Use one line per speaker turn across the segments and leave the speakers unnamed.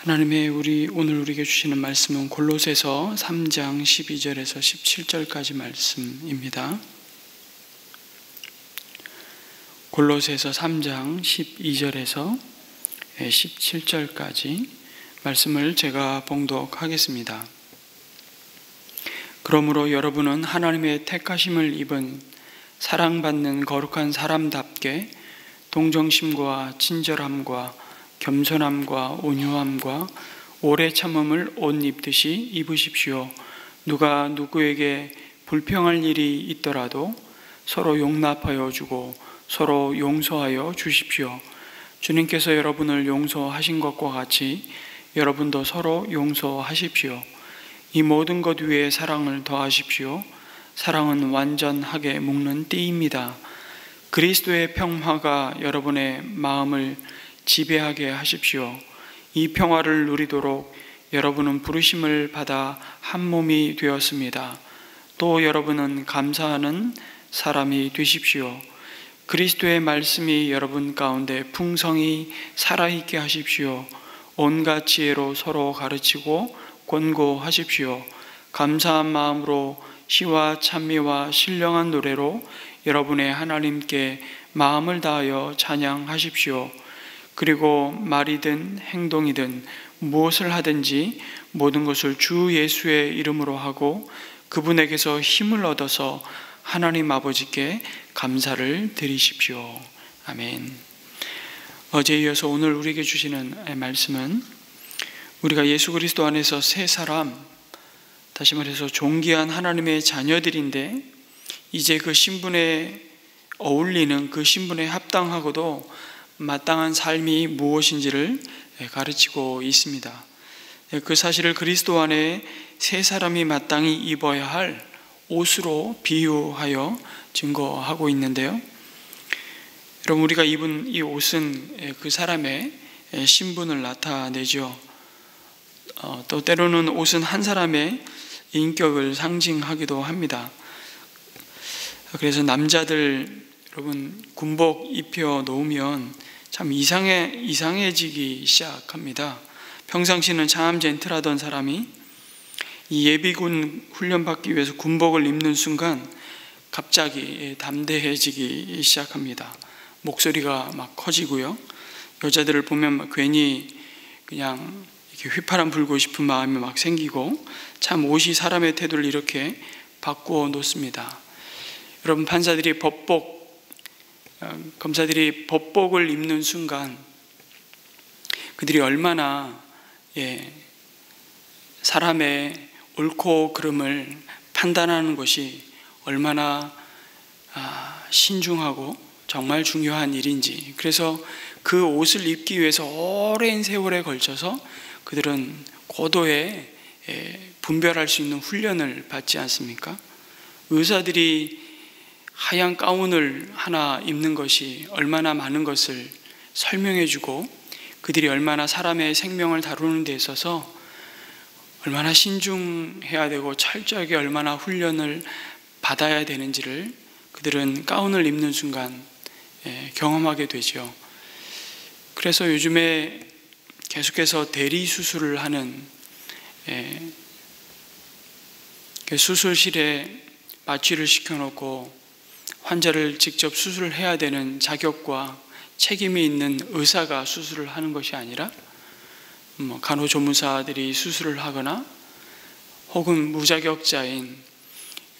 하나님의 오늘 우리에게 주시는 말씀은 골로새서 3장 12절에서 17절까지 말씀입니다. 골로새서 3장 12절에서 17절까지 말씀을 제가 봉독하겠습니다. 그러므로 여러분은 하나님의 택하심을 입은 사랑받는 거룩한 사람답게 동정심과 친절함과 겸손함과 온유함과 오래 참음을 옷 입듯이 입으십시오. 누가 누구에게 불평할 일이 있더라도 서로 용납하여 주고 서로 용서하여 주십시오. 주님께서 여러분을 용서하신 것과 같이 여러분도 서로 용서하십시오. 이 모든 것 위에 사랑을 더하십시오. 사랑은 완전하게 묶는 띠입니다. 그리스도의 평화가 여러분의 마음을 지배하게 하십시오. 이 평화를 누리도록 여러분은 부르심을 받아 한 몸이 되었습니다. 또 여러분은 감사하는 사람이 되십시오. 그리스도의 말씀이 여러분 가운데 풍성히 살아있게 하십시오. 온갖 지혜로 서로 가르치고 권고하십시오. 감사한 마음으로 시와 찬미와 신령한 노래로 여러분의 하나님께 마음을 다하여 찬양하십시오. 그리고 말이든 행동이든 무엇을 하든지 모든 것을 주 예수의 이름으로 하고 그분에게서 힘을 얻어서 하나님 아버지께 감사를 드리십시오. 아멘. 어제에 이어서 오늘 우리에게 주시는 말씀은 우리가 예수 그리스도 안에서 새 사람, 다시 말해서 존귀한 하나님의 자녀들인데 이제 그 신분에 어울리는 그 신분에 합당하고도 마땅한 삶이 무엇인지를 가르치고 있습니다. 그 사실을 그리스도 안에 새 사람이 마땅히 입어야 할 옷으로 비유하여 증거하고 있는데요. 여러분, 우리가 입은 이 옷은 그 사람의 신분을 나타내죠. 또 때로는 옷은 한 사람의 인격을 상징하기도 합니다. 그래서 남자들 여러분 군복 입혀 놓으면 참 이상해지기 시작합니다. 평상시는 참 젠틀하던 사람이 이 예비군 훈련받기 위해서 군복을 입는 순간 갑자기 담대해지기 시작합니다. 목소리가 막 커지고요. 여자들을 보면 괜히 그냥 이렇게 휘파람 불고 싶은 마음이 막 생기고 참 옷이 사람의 태도를 이렇게 바꾸어 놓습니다. 여러분, 검사들이 법복을 입는 순간 그들이 얼마나 사람의 옳고 그름을 판단하는 것이 얼마나 신중하고 정말 중요한 일인지, 그래서 그 옷을 입기 위해서 오랜 세월에 걸쳐서 그들은 고도의 분별할 수 있는 훈련을 받지 않습니까? 의사들이 하얀 가운을 하나 입는 것이 얼마나 많은 것을 설명해주고 그들이 얼마나 사람의 생명을 다루는 데 있어서 얼마나 신중해야 되고 철저하게 얼마나 훈련을 받아야 되는지를 그들은 가운을 입는 순간 경험하게 되죠. 그래서 요즘에 계속해서 대리 수술을 하는 수술실에 마취를 시켜놓고 환자를 직접 수술을 해야 되는 자격과 책임이 있는 의사가 수술을 하는 것이 아니라 간호조무사들이 수술을 하거나 혹은 무자격자인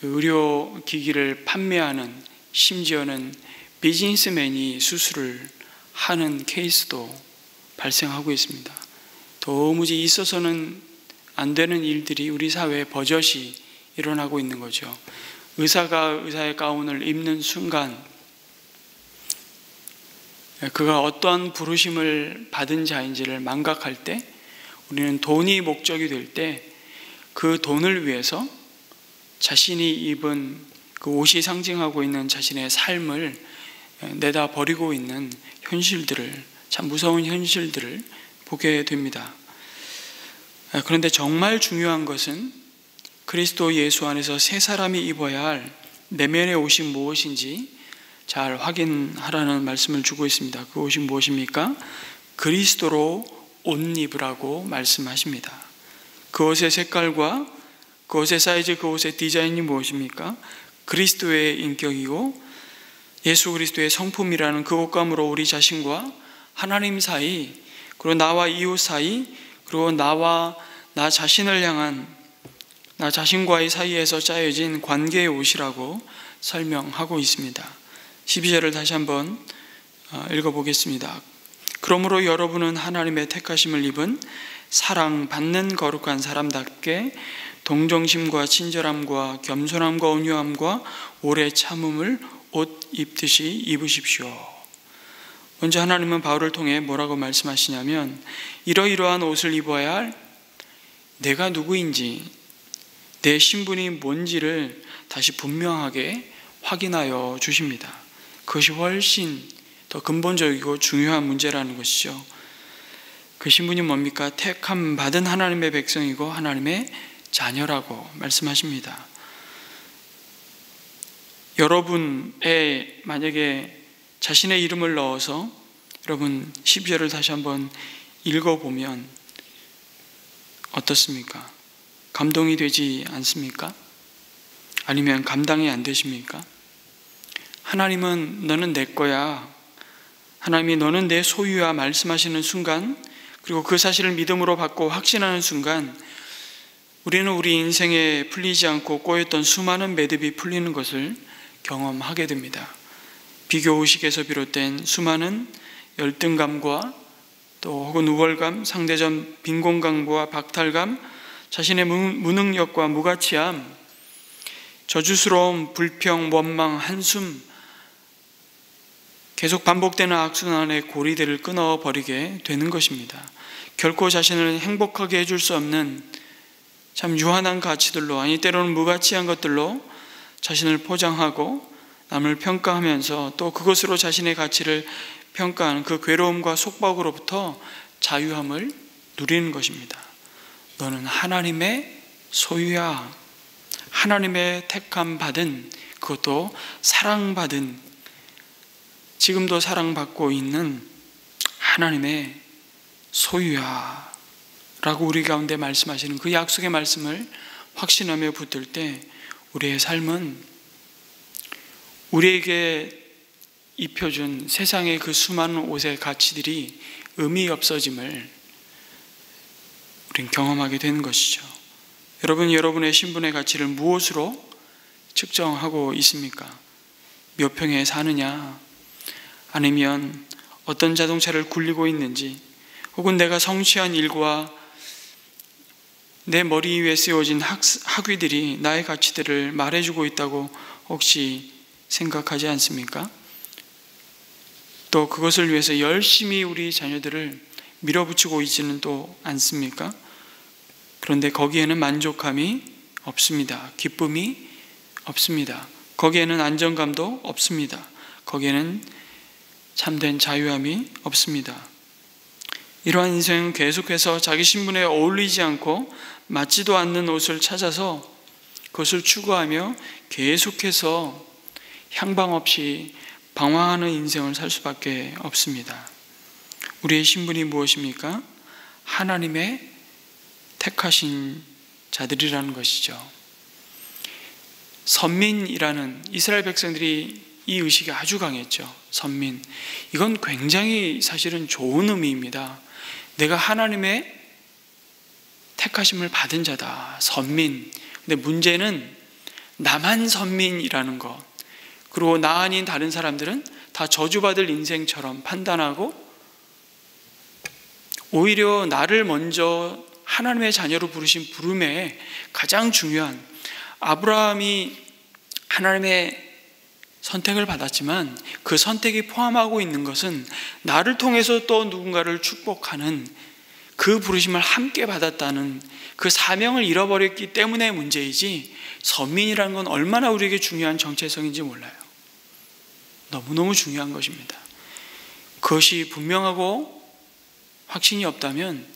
의료기기를 판매하는, 심지어는 비즈니스맨이 수술을 하는 케이스도 발생하고 있습니다. 도무지 있어서는 안 되는 일들이 우리 사회에 버젓이 일어나고 있는 거죠. 의사가 의사의 가운을 입는 순간 그가 어떠한 부르심을 받은 자인지를 망각할 때, 우리는 돈이 목적이 될 때 그 돈을 위해서 자신이 입은 그 옷이 상징하고 있는 자신의 삶을 내다 버리고 있는 현실들을, 참 무서운 현실들을 보게 됩니다. 그런데 정말 중요한 것은 그리스도 예수 안에서 새 사람이 입어야 할 내면의 옷이 무엇인지 잘 확인하라는 말씀을 주고 있습니다. 그 옷이 무엇입니까? 그리스도로 옷 입으라고 말씀하십니다. 그 옷의 색깔과 그 옷의 사이즈, 그 옷의 디자인이 무엇입니까? 그리스도의 인격이고 예수 그리스도의 성품이라는 그 옷감으로 우리 자신과 하나님 사이, 그리고 나와 이웃 사이, 그리고 나와 나 자신을 향한 나 자신과의 사이에서 짜여진 관계의 옷이라고 설명하고 있습니다. 12절을 다시 한번 읽어보겠습니다. 그러므로 여러분은 하나님의 택하심을 입은 사랑받는 거룩한 사람답게 동정심과 친절함과 겸손함과 온유함과 오래 참음을 옷 입듯이 입으십시오. 먼저 하나님은 바울을 통해 뭐라고 말씀하시냐면 이러이러한 옷을 입어야 할 내가 누구인지, 내 신분이 뭔지를 다시 분명하게 확인하여 주십니다. 그것이 훨씬 더 근본적이고 중요한 문제라는 것이죠. 그 신분이 뭡니까? 택함 받은 하나님의 백성이고 하나님의 자녀라고 말씀하십니다. 여러분의 만약에 자신의 이름을 넣어서 여러분 12절을 다시 한번 읽어보면 어떻습니까? 감동이 되지 않습니까? 아니면 감당이 안 되십니까? 하나님은 너는 내 거야, 하나님이 너는 내 소유야 말씀하시는 순간, 그리고 그 사실을 믿음으로 받고 확신하는 순간 우리는 우리 인생에 풀리지 않고 꼬였던 수많은 매듭이 풀리는 것을 경험하게 됩니다. 비교의식에서 비롯된 수많은 열등감과 또 혹은 우월감, 상대적 빈곤감과 박탈감, 자신의 무능력과 무가치함, 저주스러움, 불평, 원망, 한숨, 계속 반복되는 악순환의 고리들을 끊어버리게 되는 것입니다. 결코 자신을 행복하게 해줄 수 없는 참 유한한 가치들로, 아니 때로는 무가치한 것들로 자신을 포장하고 남을 평가하면서 또 그것으로 자신의 가치를 평가하는 그 괴로움과 속박으로부터 자유함을 누리는 것입니다. 너는 하나님의 소유야. 하나님의 택함 받은, 그것도 사랑받은, 지금도 사랑받고 있는 하나님의 소유야 라고 우리 가운데 말씀하시는 그 약속의 말씀을 확신하며 붙들 때 우리의 삶은 우리에게 입혀준 세상의 그 수많은 옷의 가치들이 의미 없어짐을 우린 경험하게 되는 것이죠. 여러분, 여러분의 신분의 가치를 무엇으로 측정하고 있습니까? 몇 평에 사느냐? 아니면 어떤 자동차를 굴리고 있는지, 혹은 내가 성취한 일과 내 머리 위에 쓰여진 학위들이 나의 가치들을 말해주고 있다고 혹시 생각하지 않습니까? 또 그것을 위해서 열심히 우리 자녀들을 밀어붙이고 있지는 또 않습니까? 그런데 거기에는 만족감이 없습니다. 기쁨이 없습니다. 거기에는 안정감도 없습니다. 거기에는 참된 자유함이 없습니다. 이러한 인생은 계속해서 자기 신분에 어울리지 않고 맞지도 않는 옷을 찾아서 그것을 추구하며 계속해서 향방 없이 방황하는 인생을 살 수밖에 없습니다. 우리의 신분이 무엇입니까? 하나님의 택하신 자들이라는 것이죠. 선민이라는 이스라엘 백성들이 이 의식이 아주 강했죠. 선민. 이건 굉장히 사실은 좋은 의미입니다. 내가 하나님의 택하심을 받은 자다. 선민. 근데 문제는 나만 선민이라는 것. 그리고 나 아닌 다른 사람들은 다 저주받을 인생처럼 판단하고 오히려 나를 먼저 하나님의 자녀로 부르신 부름에 가장 중요한, 아브라함이 하나님의 선택을 받았지만 그 선택이 포함하고 있는 것은 나를 통해서 또 누군가를 축복하는 그 부르심을 함께 받았다는 그 사명을 잃어버렸기 때문에 문제이지, 선민이라는 건 얼마나 우리에게 중요한 정체성인지 몰라요. 너무너무 중요한 것입니다. 그것이 분명하고 확신이 없다면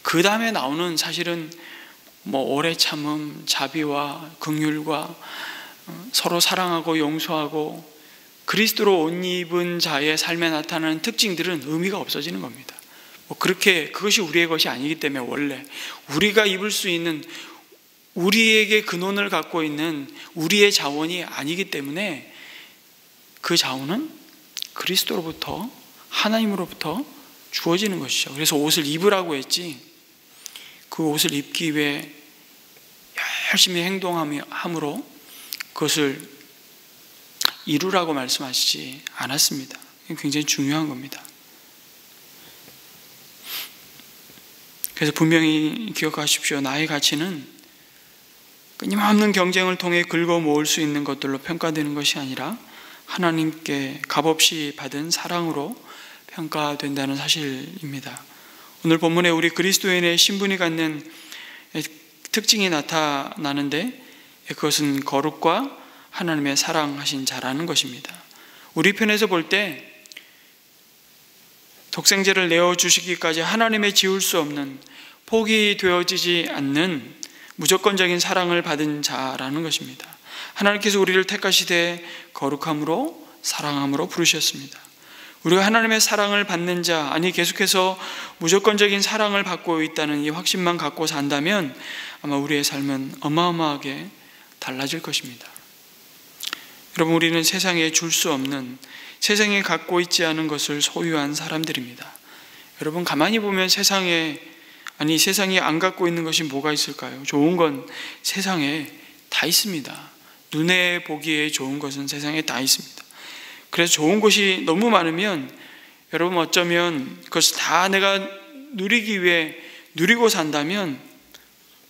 그 다음에 나오는 사실은 오래 참음, 자비와 긍휼과 서로 사랑하고 용서하고 그리스도로 옷 입은 자의 삶에 나타나는 특징들은 의미가 없어지는 겁니다. 그렇게 그것이 우리의 것이 아니기 때문에 원래 우리가 입을 수 있는 우리에게 근원을 갖고 있는 우리의 자원이 아니기 때문에 그 자원은 그리스도로부터 하나님으로부터 주어지는 것이죠. 그래서 옷을 입으라고 했지 그 옷을 입기 위해 열심히 행동함으로 그것을 이루라고 말씀하시지 않았습니다. 굉장히 중요한 겁니다. 그래서 분명히 기억하십시오. 나의 가치는 끊임없는 경쟁을 통해 긁어 모을 수 있는 것들로 평가되는 것이 아니라 하나님께 값없이 받은 사랑으로 평가된다는 사실입니다. 오늘 본문에 우리 그리스도인의 신분이 갖는 특징이 나타나는데 그것은 거룩과 하나님의 사랑하신 자라는 것입니다. 우리 편에서 볼 때 독생자를 내어주시기까지 하나님의 지울 수 없는 포기되어지지 않는 무조건적인 사랑을 받은 자라는 것입니다. 하나님께서 우리를 택하시되 거룩함으로 사랑함으로 부르셨습니다. 우리가 하나님의 사랑을 받는 자, 아니 계속해서 무조건적인 사랑을 받고 있다는 이 확신만 갖고 산다면 아마 우리의 삶은 어마어마하게 달라질 것입니다. 여러분, 우리는 세상에 줄 수 없는, 세상에 갖고 있지 않은 것을 소유한 사람들입니다. 여러분, 가만히 보면 세상이 안 갖고 있는 것이 뭐가 있을까요? 좋은 건 세상에 다 있습니다. 눈에 보기에 좋은 것은 세상에 다 있습니다. 그래서 좋은 것이 너무 많으면 여러분 어쩌면 그것을 다 내가 누리기 위해 누리고 산다면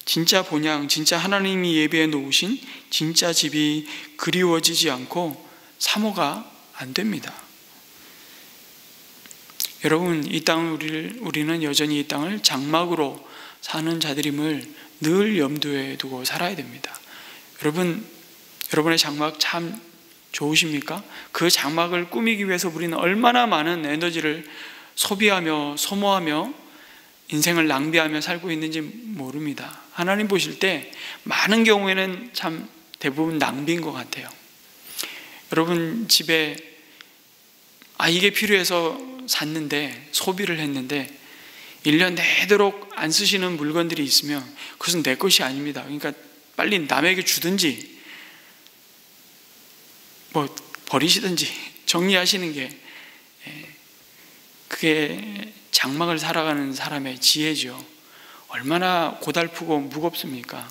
진짜 본향, 진짜 하나님이 예비해 놓으신 진짜 집이 그리워지지 않고 사모가 안 됩니다. 여러분, 이 땅을 우리는 여전히 이 땅을 장막으로 사는 자들임을 늘 염두에 두고 살아야 됩니다. 여러분의 장막 참 좋으십니까? 그 장막을 꾸미기 위해서 우리는 얼마나 많은 에너지를 소비하며 소모하며 인생을 낭비하며 살고 있는지 모릅니다. 하나님 보실 때 많은 경우에는 참 대부분 낭비인 것 같아요. 여러분 집에 이게 필요해서 샀는데, 소비를 했는데 1년 내도록 안 쓰시는 물건들이 있으면 그것은 내 것이 아닙니다. 그러니까 빨리 남에게 주든지 버리시든지 정리하시는 게 그게 장막을 살아가는 사람의 지혜죠. 얼마나 고달프고 무겁습니까?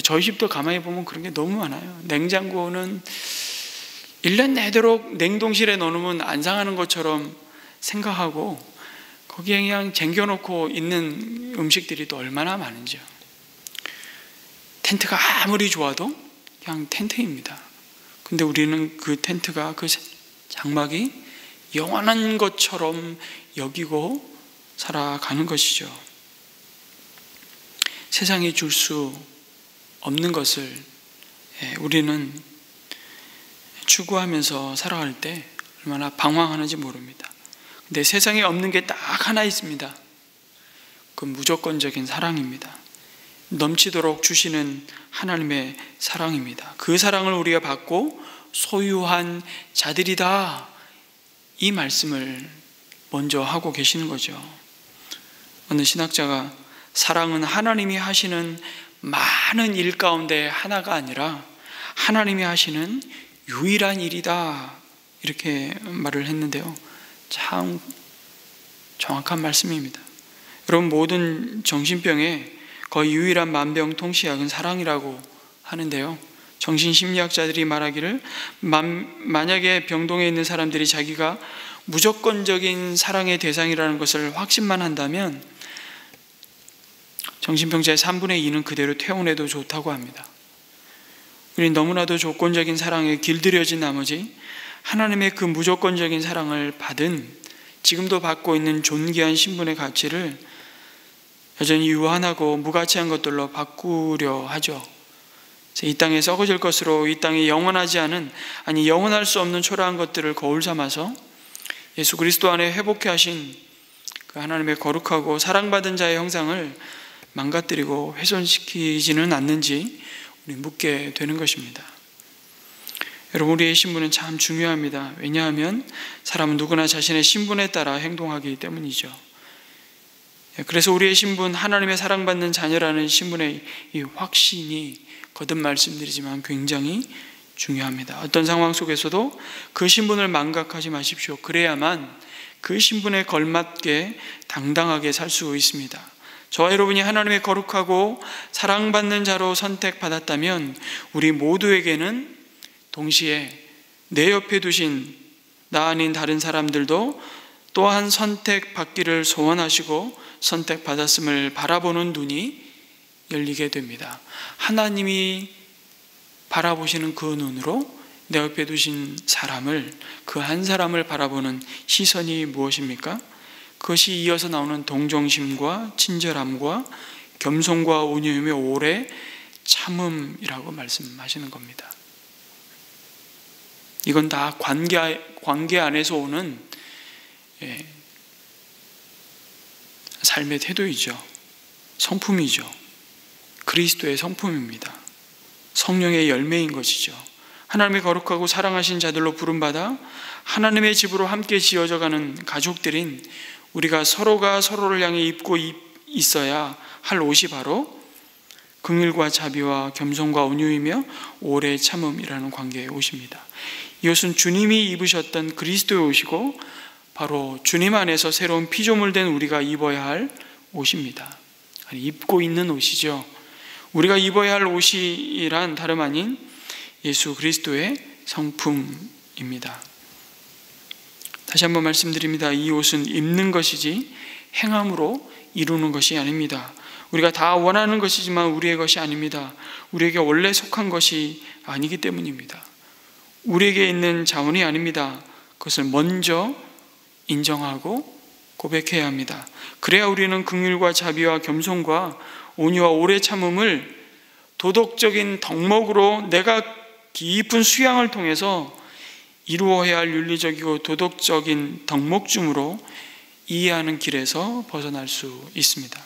저희 집도 가만히 보면 그런 게 너무 많아요. 냉장고는 1년 내도록 냉동실에 넣어놓으면 안 상하는 것처럼 생각하고 거기에 그냥 쟁겨놓고 있는 음식들이 또 얼마나 많은지요. 텐트가 아무리 좋아도 그냥 텐트입니다. 근데 우리는 그 텐트가, 그 장막이 영원한 것처럼 여기고 살아가는 것이죠. 세상이 줄 수 없는 것을 우리는 추구하면서 살아갈 때 얼마나 방황하는지 모릅니다. 근데 세상에 없는 게 딱 하나 있습니다. 그 무조건적인 사랑입니다. 넘치도록 주시는 하나님의 사랑입니다. 그 사랑을 우리가 받고 소유한 자들이다, 이 말씀을 먼저 하고 계시는 거죠. 어느 신학자가 사랑은 하나님이 하시는 많은 일 가운데 하나가 아니라 하나님이 하시는 유일한 일이다, 이렇게 말을 했는데요. 참 정확한 말씀입니다. 여러분, 모든 정신병의 거의 유일한 만병통치약은 사랑이라고 하는데요. 정신심리학자들이 말하기를 만약에 병동에 있는 사람들이 자기가 무조건적인 사랑의 대상이라는 것을 확신만 한다면 정신병자의 3분의 2는 그대로 퇴원해도 좋다고 합니다. 우리는 너무나도 조건적인 사랑에 길들여진 나머지 하나님의 그 무조건적인 사랑을 받은, 지금도 받고 있는 존귀한 신분의 가치를 여전히 유한하고 무가치한 것들로 바꾸려 하죠. 이 땅에 썩어질 것으로, 이 땅에 영원하지 않은, 영원할 수 없는 초라한 것들을 거울 삼아서 예수 그리스도 안에 회복해 하신 그 하나님의 거룩하고 사랑받은 자의 형상을 망가뜨리고 훼손시키지는 않는지 우리 묻게 되는 것입니다. 여러분, 우리의 신분은 참 중요합니다. 왜냐하면 사람은 누구나 자신의 신분에 따라 행동하기 때문이죠. 그래서 우리의 신분, 하나님의 사랑받는 자녀라는 신분의 이 확신이 거듭 말씀드리지만 굉장히 중요합니다. 어떤 상황 속에서도 그 신분을 망각하지 마십시오. 그래야만 그 신분에 걸맞게 당당하게 살 수 있습니다. 저와 여러분이 하나님의 거룩하고 사랑받는 자로 선택받았다면 우리 모두에게는 동시에 내 옆에 두신 나 아닌 다른 사람들도 또한 선택받기를 소원하시고 선택받았음을 바라보는 눈이 열리게 됩니다. 하나님이 바라보시는 그 눈으로 내 옆에 두신 사람을, 그 한 사람을 바라보는 시선이 무엇입니까? 그것이 이어서 나오는 동정심과 친절함과 겸손과 온유이며 오래 참음이라고 말씀하시는 겁니다. 이건 다 관계 안에서 오는 삶의 태도이죠. 성품이죠. 그리스도의 성품입니다. 성령의 열매인 것이죠. 하나님의 거룩하고 사랑하신 자들로 부름받아 하나님의 집으로 함께 지어져가는 가족들인 우리가 서로가 서로를 향해 입고 있어야 할 옷이 바로 긍휼과 자비와 겸손과 온유이며 오래 참음이라는 관계의 옷입니다. 이 옷은 주님이 입으셨던 그리스도의 옷이고 바로 주님 안에서 새로운 피조물된 우리가 입어야 할 옷입니다. 아니, 입고 있는 옷이죠. 우리가 입어야 할 옷이란 다름 아닌 예수 그리스도의 성품입니다. 다시 한번 말씀드립니다. 이 옷은 입는 것이지 행함으로 이루는 것이 아닙니다. 우리가 다 원하는 것이지만 우리의 것이 아닙니다. 우리에게 원래 속한 것이 아니기 때문입니다. 우리에게 있는 자원이 아닙니다. 그것을 먼저 인정하고 고백해야 합니다. 그래야 우리는 긍휼과 자비와 겸손과 온유와 오래 참음을 도덕적인 덕목으로 내가 깊은 수양을 통해서 이루어야 할 윤리적이고 도덕적인 덕목중으로 이해하는 길에서 벗어날 수 있습니다.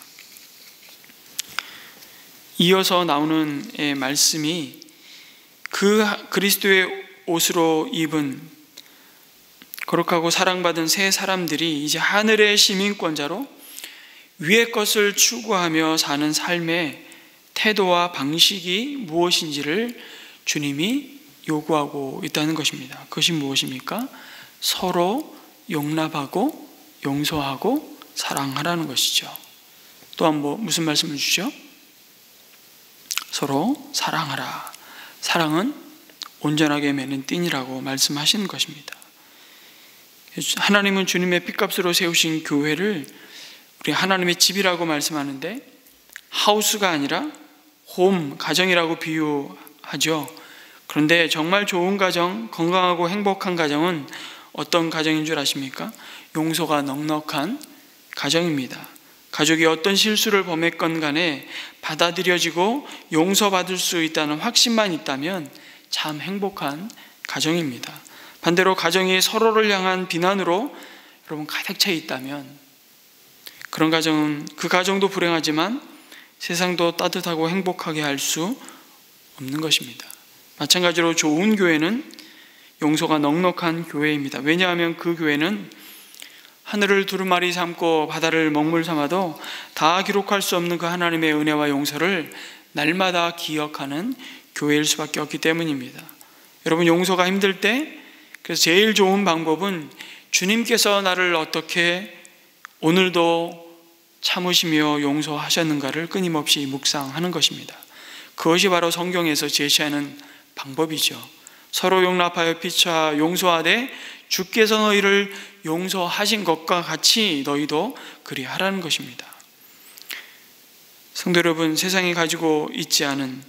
이어서 나오는 말씀이 그 그리스도의 옷으로 입은 거룩하고 사랑받은 새 사람들이 이제 하늘의 시민권자로 위의 것을 추구하며 사는 삶의 태도와 방식이 무엇인지를 주님이 요구하고 있다는 것입니다. 그것이 무엇입니까? 서로 용납하고 용서하고 사랑하라는 것이죠. 또한 무슨 말씀을 주죠? 서로 사랑하라. 사랑은 온전하게 매는 띠니라고 말씀하시는 것입니다. 하나님은 주님의 핏값으로 세우신 교회를 우리 하나님의 집이라고 말씀하는데 하우스가 아니라 홈, 가정이라고 비유하죠. 그런데 정말 좋은 가정, 건강하고 행복한 가정은 어떤 가정인 줄 아십니까? 용서가 넉넉한 가정입니다. 가족이 어떤 실수를 범했건 간에 받아들여지고 용서받을 수 있다는 확신만 있다면 참 행복한 가정입니다. 반대로 가정이 서로를 향한 비난으로 여러분 가득 차 있다면 그런 가정은 그 가정도 불행하지만 세상도 따뜻하고 행복하게 할 수 없는 것입니다. 마찬가지로 좋은 교회는 용서가 넉넉한 교회입니다. 왜냐하면 그 교회는 하늘을 두루마리 삼고 바다를 먹물 삼아도 다 기록할 수 없는 그 하나님의 은혜와 용서를 날마다 기억하는 교회일 수밖에 없기 때문입니다. 여러분, 용서가 힘들 때 그래서 제일 좋은 방법은 주님께서 나를 어떻게 오늘도 참으시며 용서하셨는가를 끊임없이 묵상하는 것입니다. 그것이 바로 성경에서 제시하는 방법이죠. 서로 용납하여 피차 용서하되 주께서 너희를 용서하신 것과 같이 너희도 그리하라는 것입니다. 성도 여러분, 세상이 가지고 있지 않은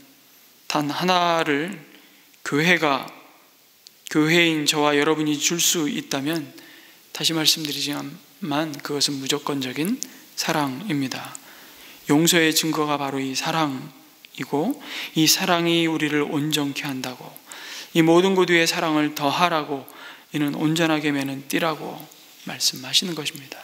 단 하나를 교회인 저와 여러분이 줄 수 있다면 다시 말씀드리지만 그것은 무조건적인 사랑입니다. 용서의 증거가 바로 이 사랑이고 이 사랑이 우리를 온전케 한다고, 이 모든 것 위에 사랑을 더하라고, 이는 온전하게 매는 띠라고 말씀하시는 것입니다.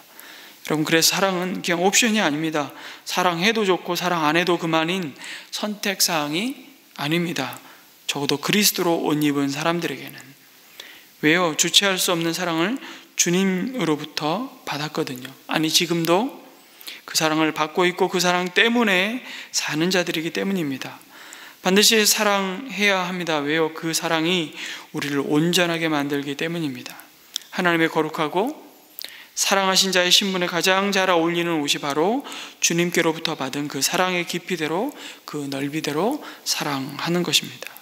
여러분, 그래서 사랑은 그냥 옵션이 아닙니다. 사랑해도 좋고 사랑 안 해도 그만인 선택사항이 아닙니다. 적어도 그리스도로 옷 입은 사람들에게는. 왜요? 주체할 수 없는 사랑을 주님으로부터 받았거든요. 아니, 지금도 그 사랑을 받고 있고 그 사랑 때문에 사는 자들이기 때문입니다. 반드시 사랑해야 합니다. 왜요? 그 사랑이 우리를 온전하게 만들기 때문입니다. 하나님의 거룩하고 사랑하신 자의 신분에 가장 잘 어울리는 옷이 바로 주님께로부터 받은 그 사랑의 깊이대로, 그 넓이대로 사랑하는 것입니다.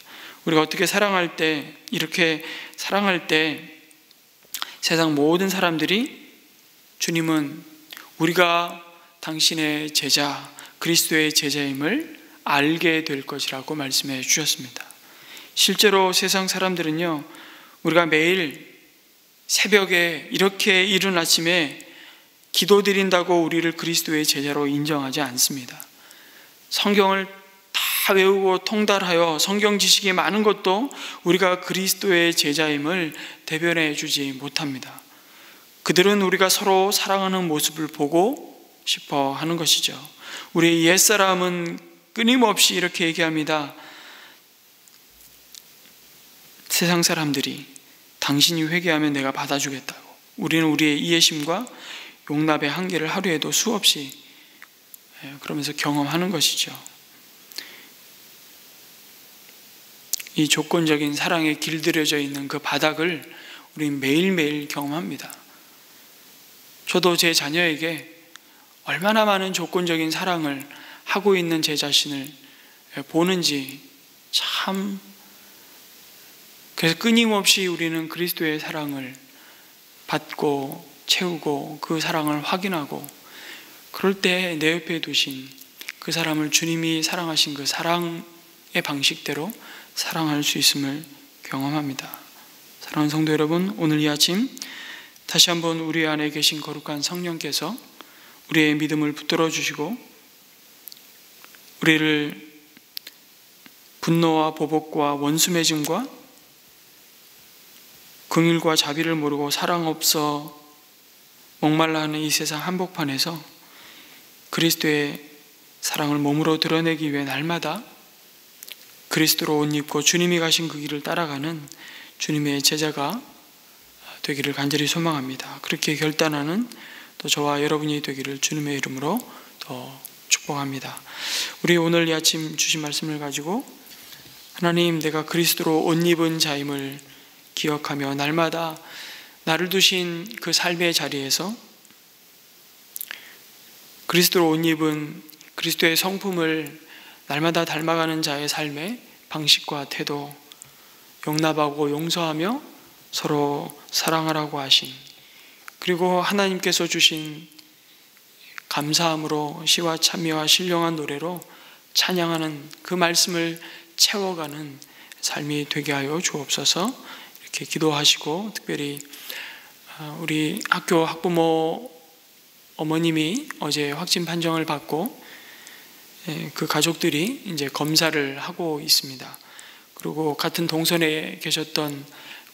우리가 어떻게 사랑할 때, 이렇게 사랑할 때 세상 모든 사람들이 주님은 우리가 당신의 제자, 그리스도의 제자임을 알게 될 것이라고 말씀해 주셨습니다. 실제로 세상 사람들은요, 우리가 매일 새벽에 이렇게 이른 아침에 기도드린다고 우리를 그리스도의 제자로 인정하지 않습니다. 성경을 다 외우고 통달하여 성경 지식이 많은 것도 우리가 그리스도의 제자임을 대변해 주지 못합니다. 그들은 우리가 서로 사랑하는 모습을 보고 싶어 하는 것이죠. 우리 옛사람은 끊임없이 이렇게 얘기합니다. 세상 사람들이 당신이 회개하면 내가 받아주겠다고. 우리는 우리의 이해심과 용납의 한계를 하루에도 수없이 그러면서 경험하는 것이죠. 이 조건적인 사랑에 길들여져 있는 그 바닥을 우리는 매일매일 경험합니다. 저도 제 자녀에게 얼마나 많은 조건적인 사랑을 하고 있는 제 자신을 보는지 참, 그래서 끊임없이 우리는 그리스도의 사랑을 받고 채우고 그 사랑을 확인하고, 그럴 때 내 옆에 두신 그 사람을 주님이 사랑하신 그 사랑의 방식대로 사랑할 수 있음을 경험합니다. 사랑하는 성도 여러분, 오늘 이 아침 다시 한번 우리 안에 계신 거룩한 성령께서 우리의 믿음을 붙들어 주시고 우리를 분노와 보복과 원수 맺음과 긍휼과 자비를 모르고 사랑 없어 목말라 하는 이 세상 한복판에서 그리스도의 사랑을 몸으로 드러내기 위해 날마다 그리스도로 옷 입고 주님이 가신 그 길을 따라가는 주님의 제자가 되기를 간절히 소망합니다. 그렇게 결단하는 또 저와 여러분이 되기를 주님의 이름으로 더 축복합니다. 우리 오늘 이 아침 주신 말씀을 가지고 하나님, 내가 그리스도로 옷 입은 자임을 기억하며 날마다 나를 두신 그 삶의 자리에서 그리스도로 옷 입은 그리스도의 성품을 날마다 닮아가는 자의 삶의 방식과 태도, 용납하고 용서하며 서로 사랑하라고 하신, 그리고 하나님께서 주신 감사함으로 시와 찬미와 신령한 노래로 찬양하는 그 말씀을 채워가는 삶이 되게 하여 주옵소서. 이렇게 기도하시고, 특별히 우리 학교 학부모 어머님이 어제 확진 판정을 받고 그 가족들이 이제 검사를 하고 있습니다. 그리고 같은 동선에 계셨던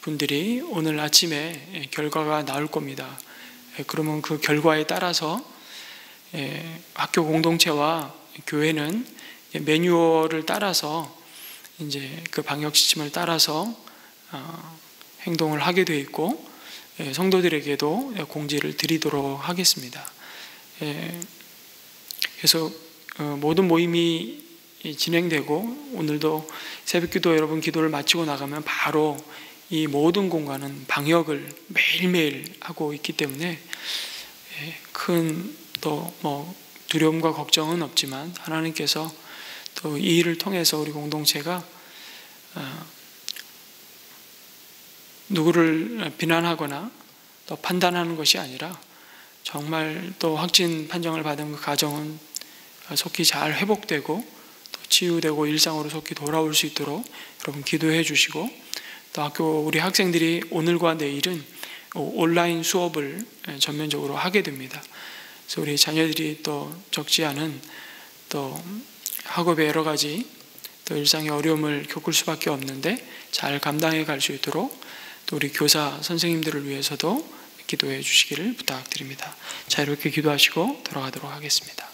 분들이 오늘 아침에 결과가 나올 겁니다. 그러면 그 결과에 따라서 학교 공동체와 교회는 매뉴얼을 따라서 이제 그 방역 지침을 따라서 행동을 하게 돼 있고, 성도들에게도 공지를 드리도록 하겠습니다. 그래서 모든 모임이 진행되고 오늘도 새벽기도 여러분 기도를 마치고 나가면 바로 이 모든 공간은 방역을 매일매일 하고 있기 때문에 큰 또 뭐 두려움과 걱정은 없지만 하나님께서 또 이 일을 통해서 우리 공동체가 누구를 비난하거나 또 판단하는 것이 아니라 정말 또 확진 판정을 받은 그 가정은 속히 잘 회복되고 또 치유되고 일상으로 속히 돌아올 수 있도록 여러분 기도해 주시고, 또 학교 우리 학생들이 오늘과 내일은 온라인 수업을 전면적으로 하게 됩니다. 그래서 우리 자녀들이 또 적지 않은 또 학업의 여러 가지 또 일상의 어려움을 겪을 수밖에 없는데 잘 감당해 갈 수 있도록 또 우리 교사 선생님들을 위해서도 기도해 주시기를 부탁드립니다. 자, 이렇게 기도하시고 돌아가도록 하겠습니다.